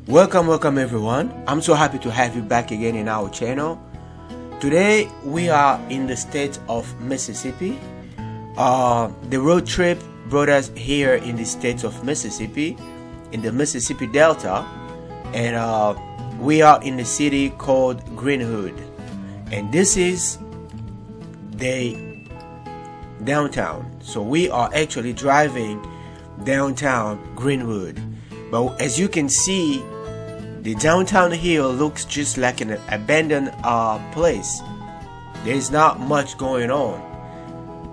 Welcome everyone. I'm so happy to have you back again in our channel. Today we are in the state of Mississippi. The road trip brought us here in the state of Mississippi, in the Mississippi Delta, and we are in the city called Greenwood, and this is the downtown. So we are actually driving downtown Greenwood, but as you can see, the downtown here looks just like an abandoned place. There's not much going on.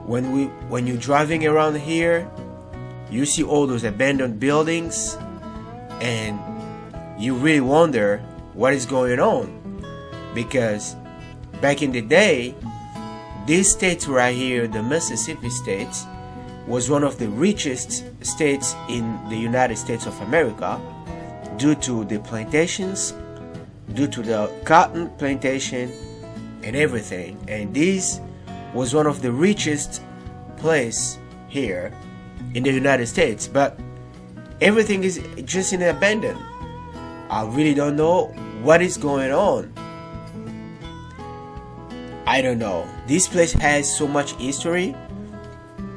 When you're driving around here, you see all those abandoned buildings, and you really wonder what is going on, because back in the day, this state right here, the Mississippi state, was one of the richest states in the United States of America, due to the plantations, due to the cotton plantation and everything. And this was one of the richest place here in the United States, but everything is just in abandon. I really don't know what is going on. I don't know. This place has so much history.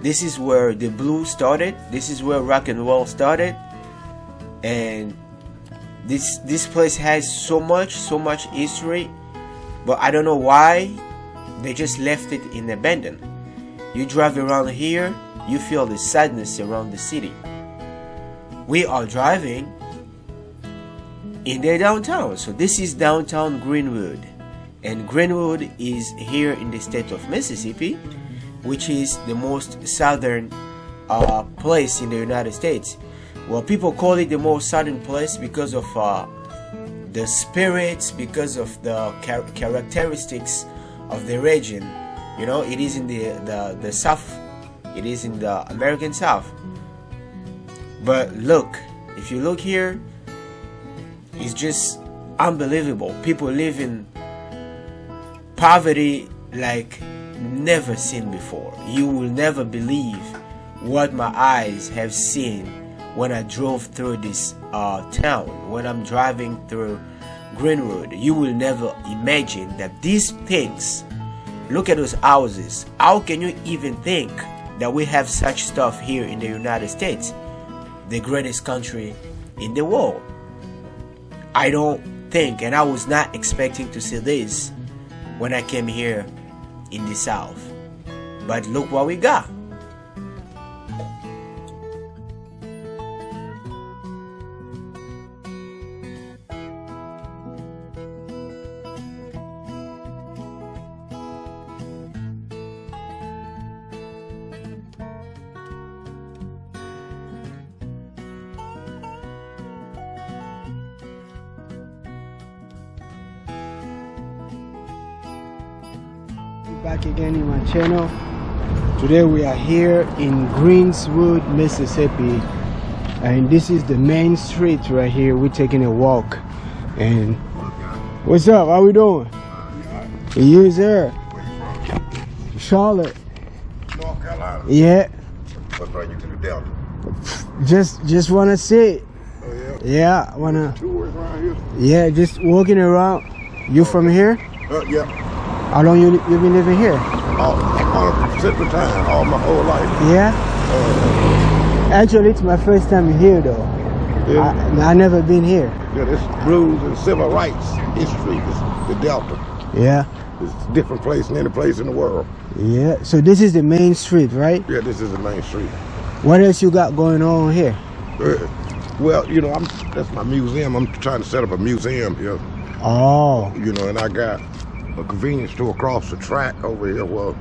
This is where the blues started. This is where rock and roll started, and this place has so much history, but I don't know why they just left it in abandon. You drive around here, you feel the sadness around the city. We are driving in the downtown. So this is downtown Greenwood, and Greenwood is here in the state of Mississippi, which is the most southern place in the United States. Well, people call it the most southern place because of the spirits, because of the characteristics of the region. You know, it is in the south. It is in the American South. But look, if you look here, it's just unbelievable. People live in poverty like never seen before. You will never believe what my eyes have seen when I drove through this town. When I'm driving through Greenwood, you will never imagine that these things. Look at those houses. How can you even think that we have such stuff here in the United States, the greatest country in the world? I don't think, and I was not expecting to see this when I came here in the South. But look what we got. Back again in my channel. Today we are here in Greenwood, Mississippi, and this is the main street right here. We're taking a walk. And what's up? How we doing? You there? Charlotte. North Carolina. Yeah. What brought you to the Delta? Just wanna see it. Oh yeah. Yeah, I wanna. Tours around here. Yeah, just walking around. You from here? Yeah. How long you been living here? All Central Time, all my whole life. Yeah. Actually, it's my first time here though. Yeah. I never been here. Yeah, this blues and civil rights history. This the Delta. Yeah. It's a different place than any place in the world. Yeah. So this is the main street, right? Yeah, this is the main street. What else you got going on here? Well, you know, that's my museum. I'm trying to set up a museum here. Oh. You know, and I got a convenience store across the track over here. Well,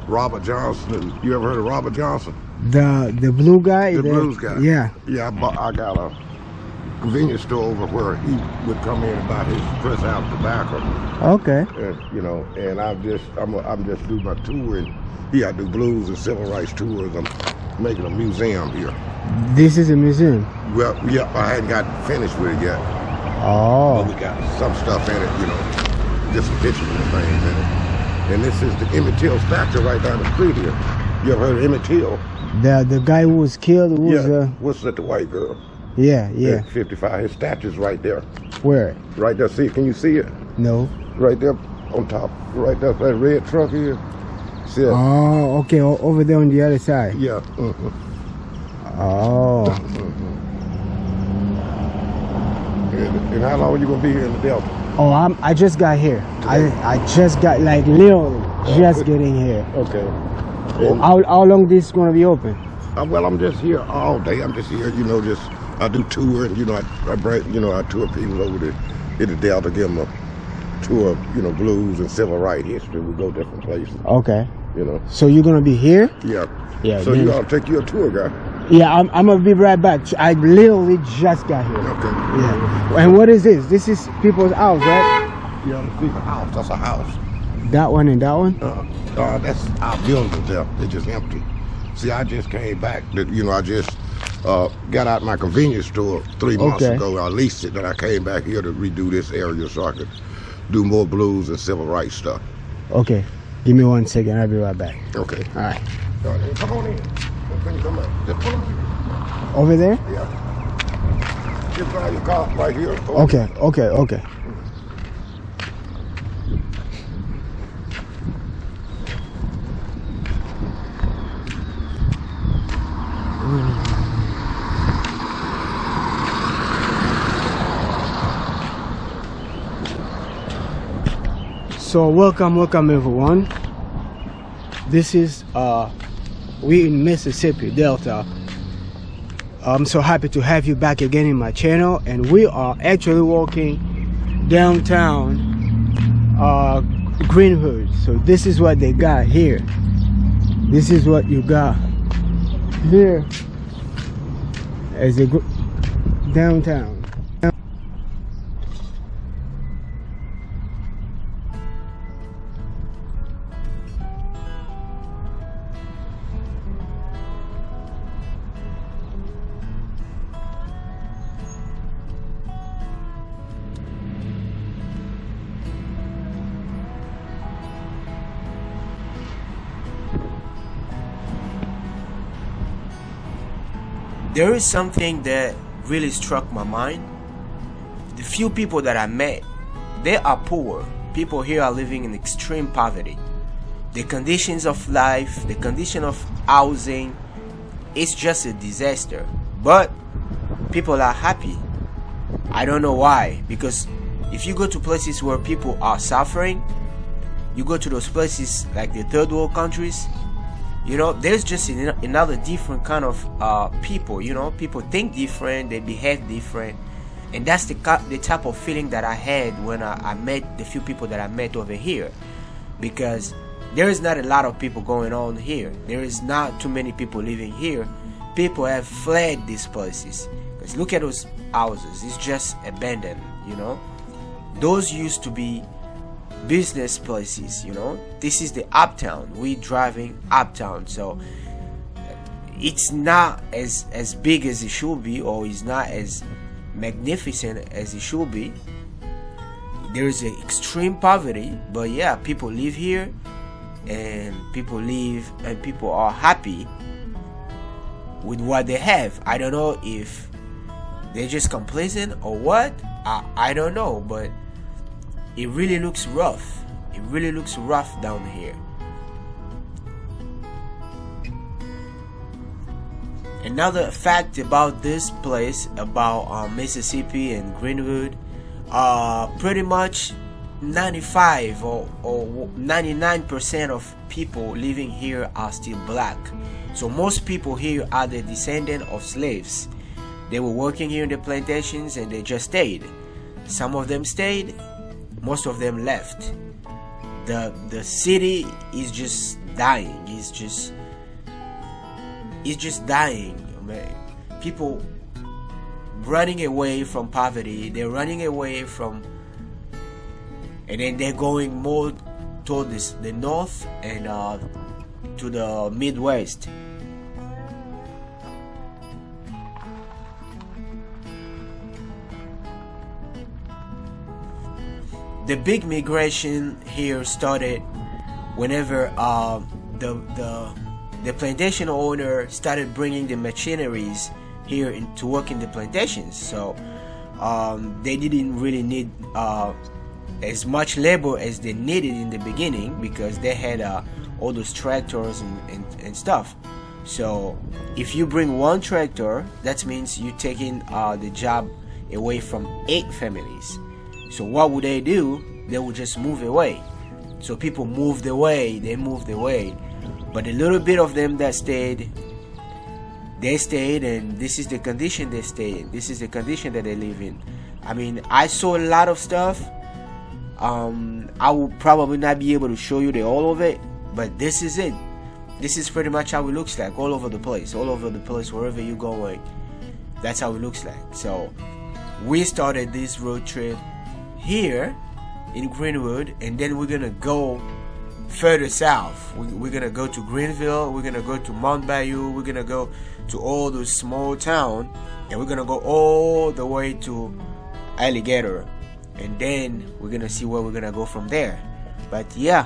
Robert Johnson. You ever heard of Robert Johnson? The blue guy? The blues guy. Yeah. Yeah, I got a convenience store over where he would come in and buy his press out tobacco. Okay. And, you know, and I'm just doing my tour, and yeah, I do blues and civil rights tours. I'm making a museum here. This is a museum? Well, yeah, I hadn't got finished with it yet. Oh. But we got some stuff in it, you know, just some pictures and things in it. And this is the Emmett Till statue right down the street here. You ever heard of Emmett Till? The guy who was killed was yeah. What's that? The white girl. Yeah, yeah. 55. His statue's right there. Where? Right there. See, can you see it? No. Right there on top. Right there. That red truck here. See it? Oh, okay. Over there on the other side. Yeah. Oh. And how long are you gonna be here in the Delta? Oh, I just got here. I just got, like, literally just getting here. Okay. How long this is gonna be open? Well, I'm just here all day. I'm just here, just I do tour, and I bring, I tour people over to the Delta, give them a tour of, blues and civil rights history. We go different places. Okay. So you're gonna be here? Yeah. Yeah. So you gotta take you a tour guy. Yeah, I'm gonna be right back. I literally just got here. Okay. Yeah. And what is this? This is people's house, right? Yeah, the house. That's a house. That one and that one? That's our buildings there. They're just empty. See, I just came back. I just got out my convenience store 3 months ago. I leased it, and I came back here to redo this area so I could do more blues and civil rights stuff. Okay. Give me 1 second. I'll be right back. Okay. All right. Come on in. Come on. Just pull up. Over there? Yeah. Just drive your car right here. Okay. So welcome everyone. This is we in Mississippi Delta. I'm so happy to have you back again in my channel, and we are actually walking downtown Greenwood. So this is what they got here. This is what you got here as a downtown. There is something that really struck my mind. The few people that I met, they are poor. People here are living in extreme poverty. The conditions of life, the condition of housing, it's just a disaster. But people are happy. I don't know why, because if you go to places where people are suffering, you go to those places like the third world countries, there's just another different kind of people. People think different, they behave different, and that's the type of feeling that I had when I met the few people that I met over here, because there is not a lot of people going on here. There is not too many people living here. People have fled these places, because look at those houses. It's just abandoned. Those used to be business places. This is the uptown. We driving uptown, so it's not as big as it should be, or it's not as magnificent as it should be. There is an extreme poverty, but yeah, people live here, and people are happy with what they have. I don't know if they're just complacent or what. I don't know, but it really looks rough. It really looks rough down here. Another fact about this place, about Mississippi and Greenwood, pretty much 95 or 99% of people living here are still black. So most people here are the descendant of slaves. They were working here in the plantations and they just stayed. Some of them stayed, most of them left. The city is just dying. It's just dying. People running away from poverty. They're running away from, and then they're going more towards the north and to the Midwest. The big migration here started whenever the plantation owner started bringing the machineries here to work in the plantations. So they didn't really need as much labor as they needed in the beginning, because they had all those tractors and stuff. So if you bring one tractor, that means you're taking the job away from 8 families. So what would they do? They would just move away. So people moved away, they moved away. But a little bit of them that stayed, they stayed, and this is the condition they stay in. This is the condition that they live in. I mean, I saw a lot of stuff. I will probably not be able to show you all of it, but this is it. This is pretty much how it looks like all over the place. All over the place, wherever you're going, that's how it looks like. So we started this road trip here in Greenwood, and then we're gonna go further south. We're gonna go to Greenville, we're gonna go to Mount Bayou, we're gonna go to all those small towns, and we're gonna go all the way to Alligator, and then we're gonna see where we're gonna go from there. But yeah,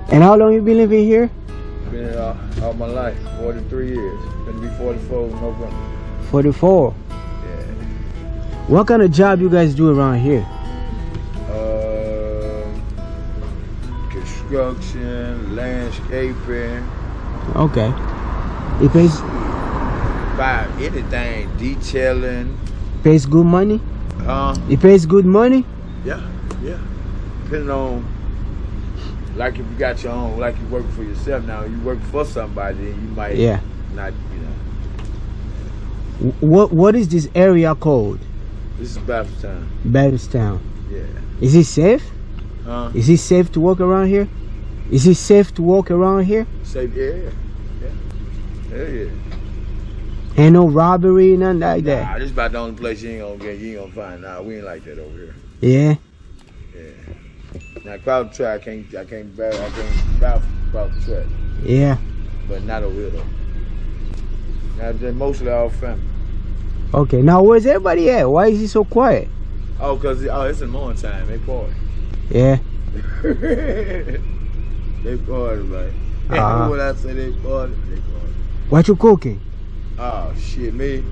And how long you been living here? Been all my life, 43 years. Gonna be 44 in November. 44. Yeah. What kind of job you guys do around here? Construction, landscaping. Okay. It pays About anything, detailing. pays good money? It pays good money? Yeah. Depending on, like if you got your own, like you work for yourself now, you work for somebody, you might not, What is this area called? This is Baptisttown. Baptisttown. Yeah. Is it safe? Is it safe to walk around here? Is it safe to walk around here? Safe, yeah. Ain't no robbery, nothing like that. Nah, this is about the only place you ain't gonna find. Nah, we ain't like that over here. Yeah. Now crowd track, I can't vouch about the track. Yeah. But not over here though. Now they're mostly all family. Okay, now where's everybody at? Why is it so quiet? Oh, cause it's in morning time. They party. Yeah. They party, man. When I say they party, they party. What you cooking? Oh shit, me.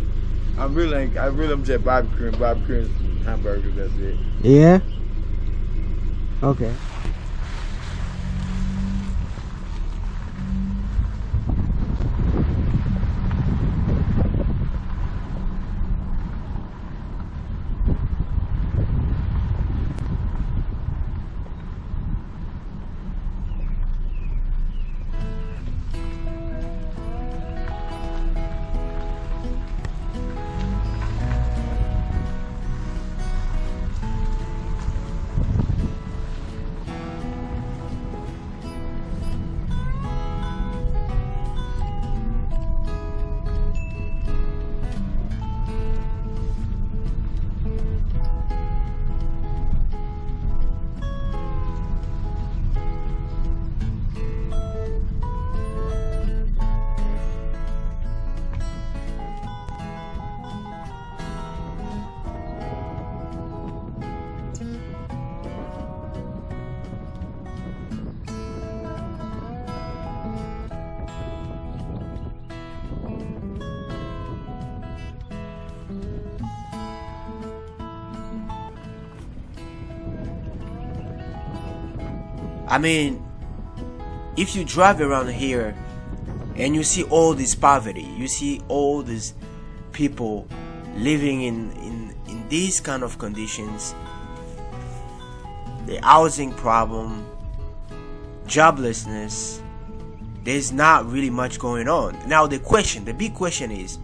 I'm just barbecue and hamburgers. That's it. Yeah. Okay. I mean, if you drive around here and you see all this poverty, you see all these people living in these kind of conditions, the housing problem, joblessness, there's not really much going on. Now the big question is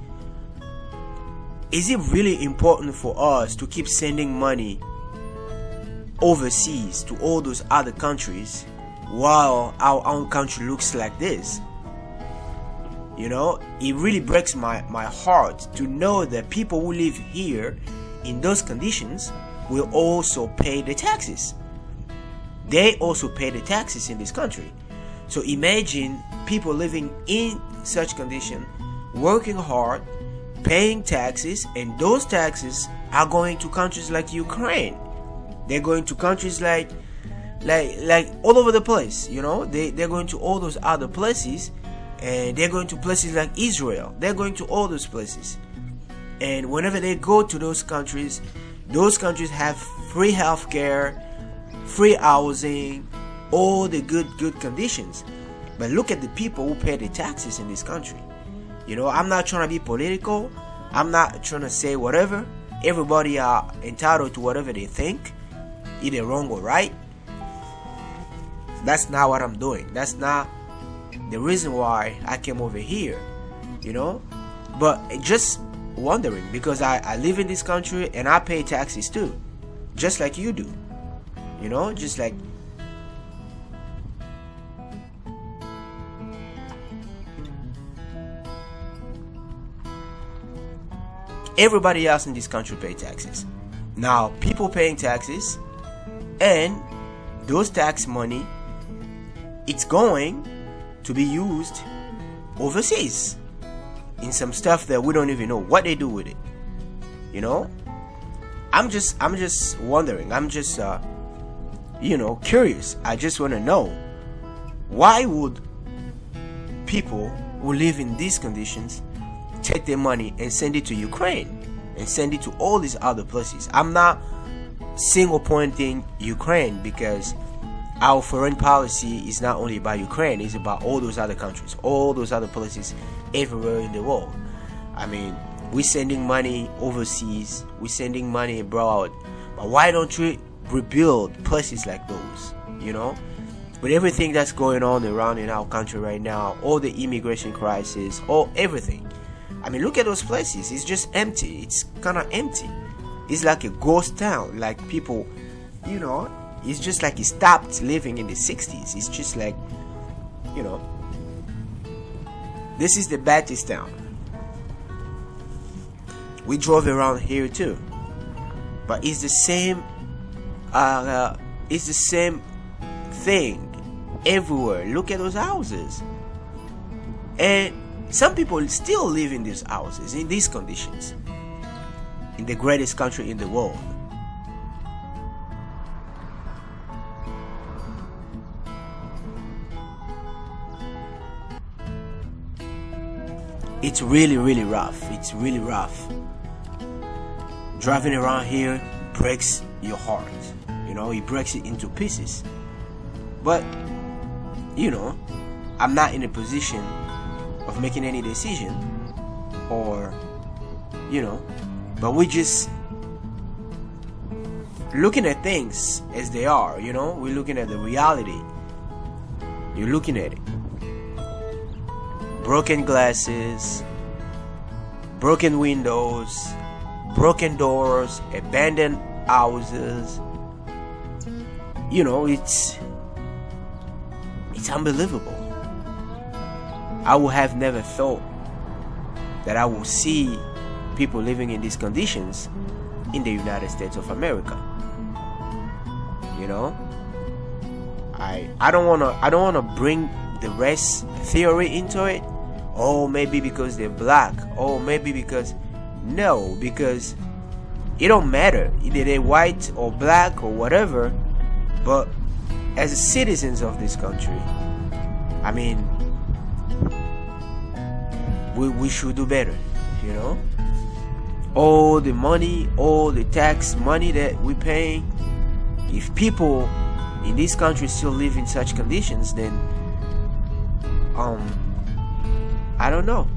it really important for us to keep sending money overseas to all those other countries while our own country looks like this? You know, it really breaks my heart to know that people who live here in those conditions will also pay the taxes. They also pay the taxes in this country. So imagine people living in such condition, working hard, paying taxes, and those taxes are going to countries like Ukraine. They're going to countries like all over the place, you know. They're going to all those other places, and they're going to places like Israel. They're going to all those places. And whenever they go to those countries have free healthcare, free housing, all the good conditions. But look at the people who pay the taxes in this country. You know, I'm not trying to be political. I'm not trying to say whatever. Everybody are entitled to whatever they think, either wrong or right. That's not what I'm doing. That's not the reason why I came over here, you know. But just wondering, because I live in this country and I pay taxes too, just like you do, you know, just like everybody else in this country pay taxes. Now people paying taxes, and those tax money, it's going to be used overseas in some stuff that we don't even know what they do with it, you know. I'm just wondering. I'm just you know, curious. I just want to know Why would people who live in these conditions take their money and send it to Ukraine and send it to all these other places? I'm not single pointing Ukraine, because our foreign policy is not only about Ukraine, it's about all those other countries, all those other places everywhere in the world. I mean, we're sending money overseas, we're sending money abroad, but why don't we rebuild places like those, you know? With everything that's going on around in our country right now, all the immigration crisis, everything. I mean, look at those places. It's just empty. It's kind of empty. It's like a ghost town. Like people, you know, it's just like it stopped living in the 60s. It's just like, you know, this is the Baptist town. We drove around here too, but it's the same. It's the same thing everywhere. Look at those houses, and some people still live in these houses in these conditions in the greatest country in the world. It's really, really rough. It's really rough. Driving around here breaks your heart. You know, it breaks it into pieces. But, you know, I'm not in a position of making any decision, or, you know, but we just looking at things as they are, you know. We're looking at the reality. You're looking at it. Broken glasses, broken windows, broken doors, abandoned houses. You know, it's unbelievable. I would have never thought that I would see people living in these conditions in the United States of America. You know, I don't wanna bring the race theory into it. Oh, maybe because they're black. Oh, maybe because because it don't matter either they're white or black or whatever. But as citizens of this country, I mean, we should do better, you know. All the money, all the tax money that we pay, if people in this country still live in such conditions, then I don't know.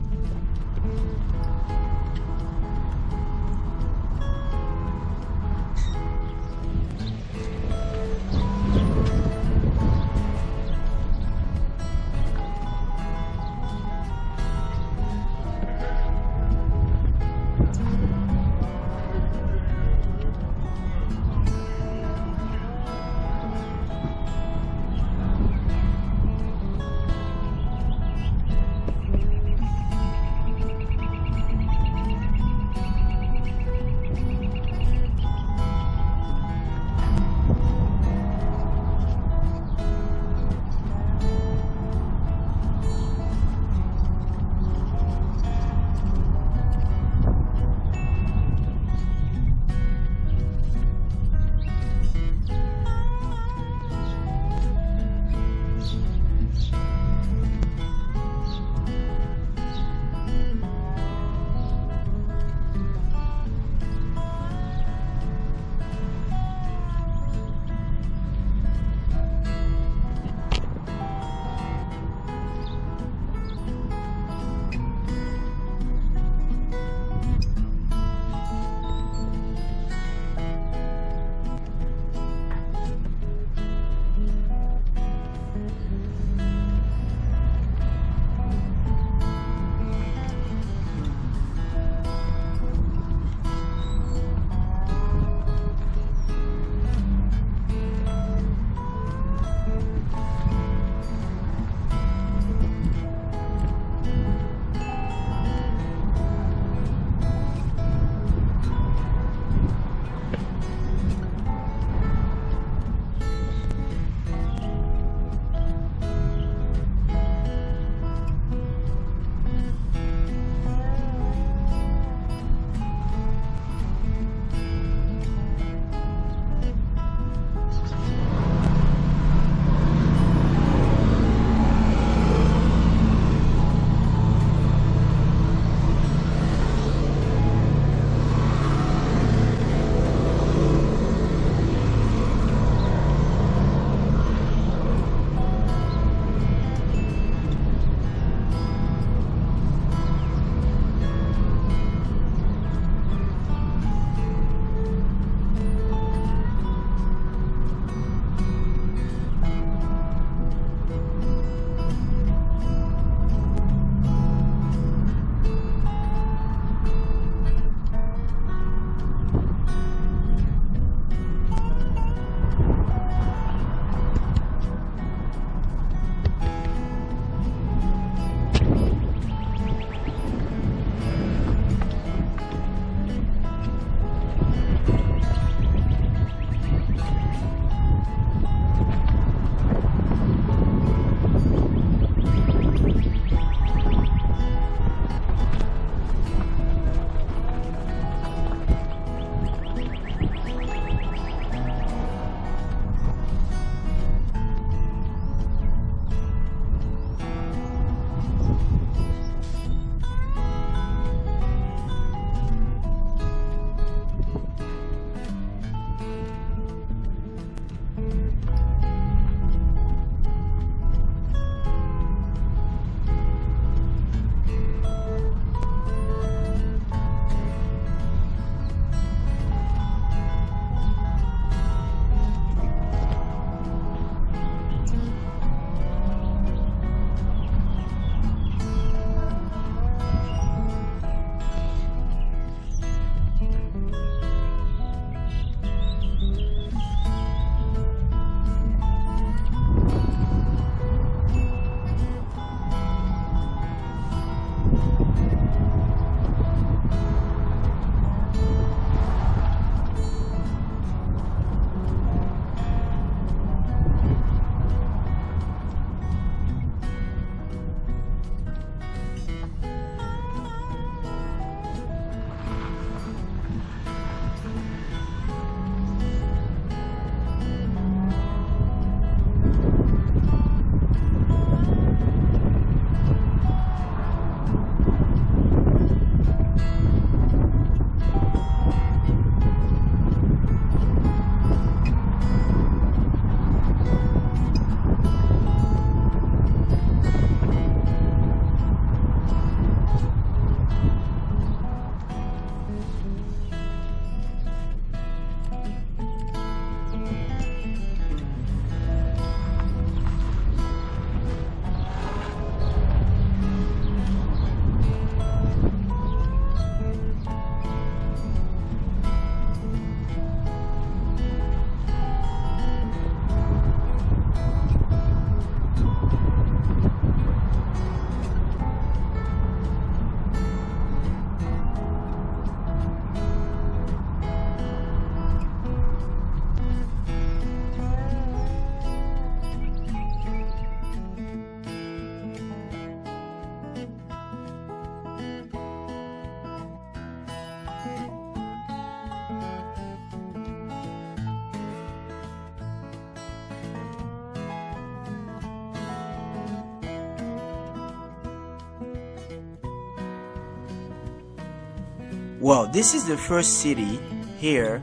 Well, this is the first city here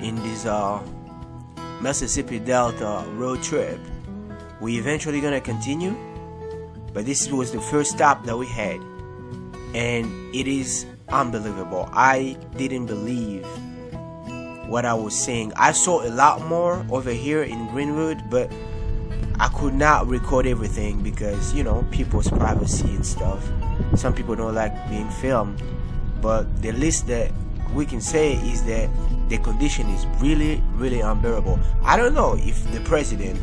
in this Mississippi Delta road trip. We eventually gonna continue, but this was the first stop that we had, and it is unbelievable. I didn't believe what I was seeing. I saw a lot more over here in Greenwood, but I could not record everything because, you know, people's privacy and stuff. Some people don't like being filmed, but the least that we can say is that the condition is really, really unbearable. I don't know if the president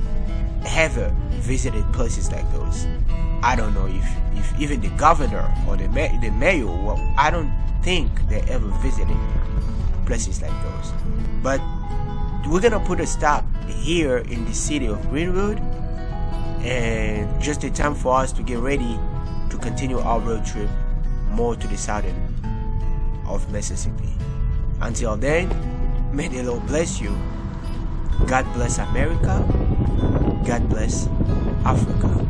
ever visited places like those. I don't know if even the governor or the mayor, well, I don't think they ever visited places like those. But we're gonna put a stop here in the city of Greenwood, and just a time for us to get ready to continue our road trip more to the southern of Mississippi. Until then, may the Lord bless you. God bless America. God bless Africa.